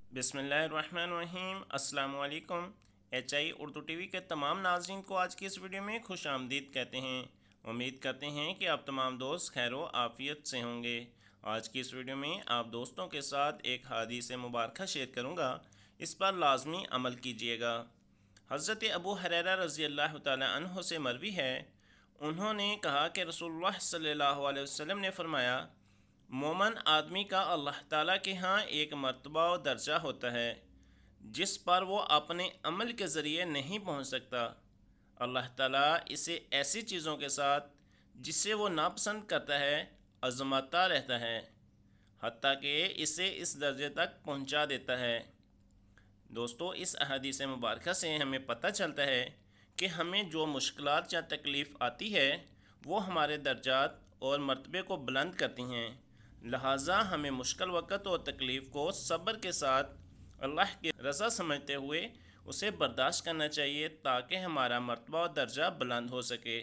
बिस्मिल्लाहिर्रहमानिर्रहीम। अस्सलाम वालेकुम। HI उर्दू टीवी के तमाम नाज़रीन को आज की इस वीडियो में खुश आमदीद कहते हैं। उम्मीद करते हैं कि आप तमाम दोस्त खैर व आफ़ियत से होंगे। आज की इस वीडियो में आप दोस्तों के साथ एक हदीस मुबारक शेयर करूँगा, इस पर लाजमी अमल कीजिएगा। हज़रत अबू हुरैरा रज़ी अल्लाह तआला अन्हु से मरवी है, उन्होंने कहा कि रसूलुल्लाह सल्लल्लाहु अलैहि वसल्लम ने फरमाया, मोमन आदमी का अल्लाह ताला के यहाँ एक मर्तबा और दर्जा होता है जिस पर वो अपने अमल के ज़रिए नहीं पहुँच सकता। अल्लाह ताला इसे ऐसी चीज़ों के साथ जिसे वो नापसंद करता है आज़माता रहता है, हत्ता कि इसे इस दर्जे तक पहुँचा देता है। दोस्तों, इस अहादीस मुबारक से हमें पता चलता है कि हमें जो मुश्किलात या तकलीफ़ आती है वो हमारे दर्जात और मर्तबे को बुलंद करती हैं। लिहाजा हमें मुश्किल वक़्त और तकलीफ़ को सब्र के साथ अल्लाह की रज़ा समझते हुए उसे बर्दाश्त करना चाहिए ताकि हमारा मर्तबा और दर्जा बुलंद हो सके।